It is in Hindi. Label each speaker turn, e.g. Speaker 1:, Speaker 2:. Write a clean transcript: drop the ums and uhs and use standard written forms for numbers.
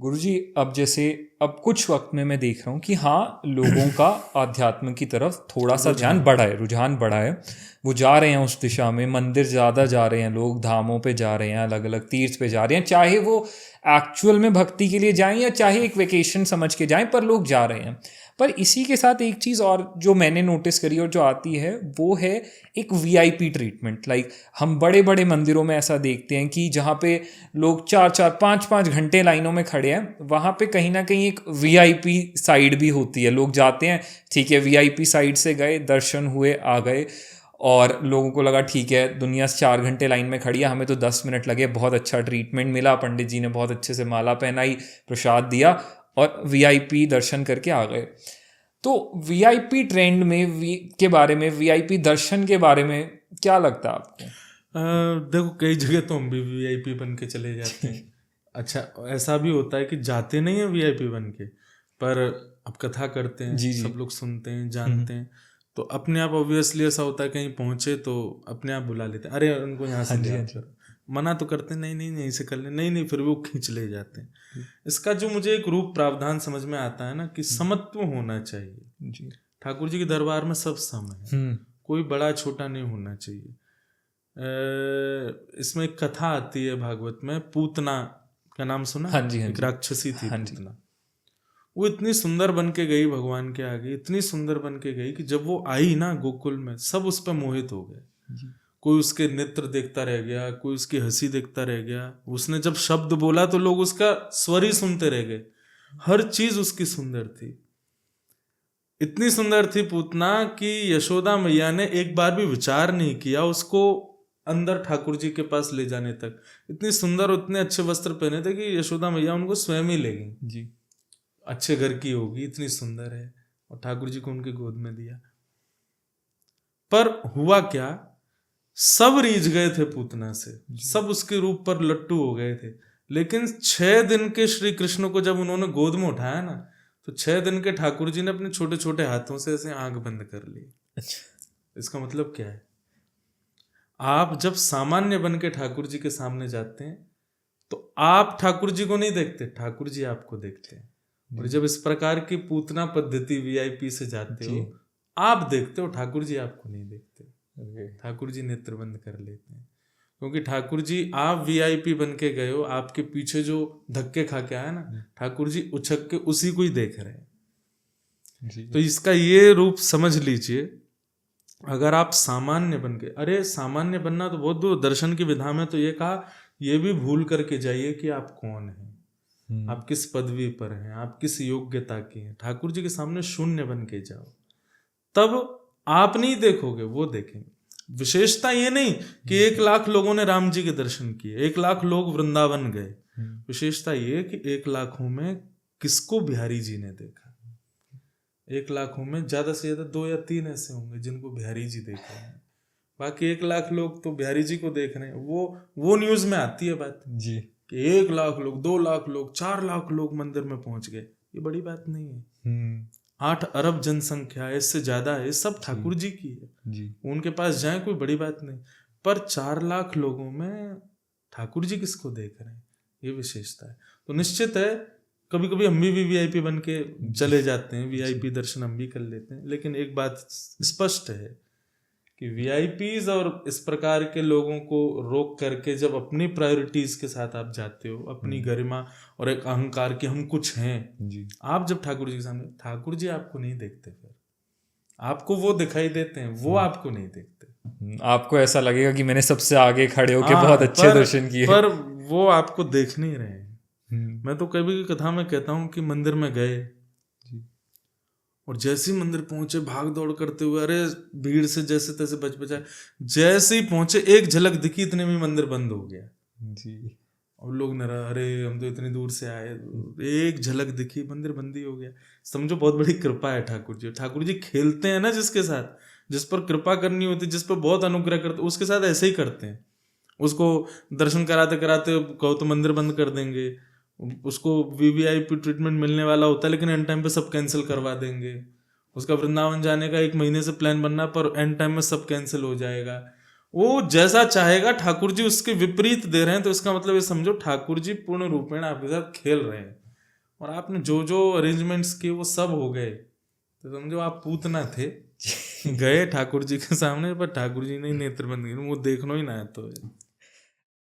Speaker 1: गुरुजी अब जैसे अब कुछ वक्त में मैं देख रहा हूँ कि हाँ, लोगों का आध्यात्म की तरफ थोड़ा सा ध्यान बढ़ा है, रुझान बढ़ा है। वो जा रहे हैं उस दिशा में, मंदिर ज़्यादा जा रहे हैं लोग, धामों पे जा रहे हैं, अलग अलग तीर्थ पे जा रहे हैं, चाहे वो एक्चुअल में भक्ति के लिए जाएं या चाहे एक वेकेशन समझ के जाएं, पर लोग जा रहे हैं। पर इसी के साथ एक चीज़ और जो मैंने नोटिस करी और जो आती है वो है एक वीआईपी ट्रीटमेंट। लाइक हम बड़े बड़े मंदिरों में ऐसा देखते हैं कि जहाँ पे लोग 4-4 5-5 घंटे लाइनों में खड़े हैं, वहाँ पे कहीं ना कहीं एक वीआईपी साइड भी होती है। लोग जाते हैं, ठीक है, वीआईपी साइड से गए, दर्शन हुए, आ गए, और लोगों को लगा ठीक है दुनिया 4 घंटे लाइन में खड़ी है, हमें तो 10 मिनट लगे, बहुत अच्छा ट्रीटमेंट मिला, पंडित जी ने बहुत अच्छे से माला पहनाई, प्रसाद दिया और वीआईपी दर्शन करके आ गए। तो वीआईपी ट्रेंड में के बारे में, वीआईपी दर्शन के बारे में क्या लगता है आपको?
Speaker 2: देखो, कई जगह तो हम भी वीआईपी बन के चले जाते हैं। अच्छा, ऐसा भी होता है कि जाते नहीं है वीआईपी बन के, पर अब कथा करते हैं, सब लोग सुनते हैं, जानते हैं, तो अपने आप ऑब्वियसली ऐसा होता है कहीं पहुंचे तो अपने आप बुला लेते हैं, अरे उनको यहाँ से ले आओ। मना तो करते हैं, नहीं नहीं यहीं से कर ले, नहीं नहीं, फिर भी वो खींच ले जाते हैं। इसका जो मुझे एक रूप प्रावधान समझ में आता है ना, कि समत्व होना चाहिए। ठाकुर जी के दरबार में सब सम है, कोई बड़ा छोटा नहीं होना चाहिए। इसमें एक कथा आती है भागवत में, पूतना का नाम सुना?
Speaker 1: हाँ जी,
Speaker 2: एक राक्षसी थी पूतना। वो इतनी सुंदर बन के गई भगवान के आगे, इतनी सुंदर बन के गई कि जब वो आई ना गोकुल में, सब उस पर मोहित हो गए। कोई उसके नेत्र देखता रह गया, कोई उसकी हंसी देखता रह गया। उसने जब शब्द बोला तो लोग उसका स्वर ही सुनते रह गए। हर चीज उसकी सुंदर थी, इतनी सुंदर थी पूतना कि यशोदा मैया ने एक बार भी विचार नहीं किया उसको अंदर ठाकुर जी के पास ले जाने तक। इतनी सुंदर, उतने अच्छे वस्त्र पहने थे कि यशोदा मैया उनको स्वयं ही ले गई जी। अच्छे घर की होगी, इतनी सुंदर है, और ठाकुर जी को उनके गोद में दिया। पर हुआ क्या, सब रीझ गए थे पूतना से, सब उसके रूप पर लट्टू हो गए थे। लेकिन 6 दिन के श्री कृष्ण को जब उन्होंने गोद में उठाया ना, तो 6 दिन के ठाकुर जी ने अपने छोटे छोटे हाथों से ऐसे आंख बंद कर ली। इसका मतलब क्या है? आप जब सामान्य बन के ठाकुर जी के सामने जाते हैं तो आप ठाकुर जी को नहीं देखते, ठाकुर जी आपको देखते हैं। और जब इस प्रकार की पूतना पद्धति वीआईपी से जाते हो, आप देखते हो, ठाकुर जी आपको नहीं देखते। ठाकुर जी नेत्र बंद कर लेते हैं, क्योंकि ठाकुर जी आप वीआईपी बन के गए हो, आपके पीछे जो धक्के खा के आया ना, ठाकुर जी उछक के उसी को ही देख रहे हैं। तो इसका ये रूप समझ लीजिए, अगर आप सामान्य बन के, अरे सामान्य बनना तो बहुत दूर, दर्शन की विधा में तो ये कहा, ये भी भूल करके जाइए कि आप कौन हैं, आप किस पदवी पर हैं, आप किस योग्यता की हैं। ठाकुर जी के सामने शून्य बन के जाओ, तब आप नहीं देखोगे, वो देखेंगे। विशेषता ये नहीं कि 1 लाख लोगों ने राम जी के दर्शन किए, 1 लाख लोग वृंदावन गए। विशेषता ये कि 1 लाखों में किसको बिहारी जी ने देखा। 1 लाखों में ज्यादा से ज्यादा 2 या 3 ऐसे होंगे जिनको बिहारी जी देखे हैं। बाकी 1 लाख लोग तो बिहारी जी को देख रहे हैं। वो न्यूज में आती है बात जी कि 1 लाख लोग, 2 लाख लोग, 4 लाख लोग मंदिर में पहुंच गए। ये बड़ी बात नहीं है। 8 अरब जनसंख्या, इससे ज्यादा है, सब ठाकुर जी की है जी। उनके पास जाए कोई बड़ी बात नहीं, पर 4 लाख लोगों में ठाकुर जी किसको देख रहे हैं, ये विशेषता है। तो निश्चित है कभी कभी हम भी वीआईपी बन के चले जाते हैं, वीआईपी दर्शन हम भी कर लेते हैं। लेकिन एक बात स्पष्ट है कि वीआईपीज और इस प्रकार के लोगों को रोक करके जब अपनी प्रायोरिटीज के साथ आप जाते हो, अपनी गरिमा और एक अहंकार कि हम कुछ हैं जी, आप जब ठाकुर जी के सामने, ठाकुर जी आपको नहीं देखते, फिर आपको वो दिखाई देते हैं, वो आपको नहीं देखते।
Speaker 1: आपको ऐसा लगेगा कि मैंने सबसे आगे खड़े होके बहुत अच्छे दर्शन किए,
Speaker 2: पर वो आपको देख नहीं रहे हैं। मैं तो कभी कथा में कहता हूँ कि मंदिर में गए और जैसे ही मंदिर पहुंचे भाग दौड़ करते हुए, अरे भीड़ से जैसे तैसे बच बचाए, जैसे ही पहुंचे एक झलक दिखी, इतने में मंदिर बंद हो गया जी। और लोग न रहा, अरे हम तो इतनी दूर से आए, एक झलक दिखी मंदिर बंद ही हो गया। समझो बहुत बड़ी कृपा है ठाकुर जी। ठाकुर जी खेलते हैं ना जिसके साथ, जिस पर कृपा करनी होती, जिस पर बहुत अनुग्रह करते, उसके साथ ऐसे ही करते हैं। उसको दर्शन कराते कराते कहो तो मंदिर बंद कर देंगे, उसको वीवीआईपी ट्रीटमेंट मिलने वाला होता है लेकिन एंड टाइम पे सब कैंसिल करवा देंगे। उसका वृंदावन जाने का 1 महीने से प्लान बनना, पर एंड टाइम में सब कैंसिल हो जाएगा। वो जैसा चाहेगा ठाकुर जी उसके विपरीत दे रहे हैं, तो इसका मतलब ये समझो ठाकुर जी पूर्ण रूपेण आपके साथ खेल रहे हैं। और आपने जो जो अरेंजमेंट्स किए वो सब हो गए, तो समझो आप पूतना थे, गए ठाकुर जी के सामने, पर ठाकुर जी ने ही नेत्र बंद किए, वो देखना ही ना है तो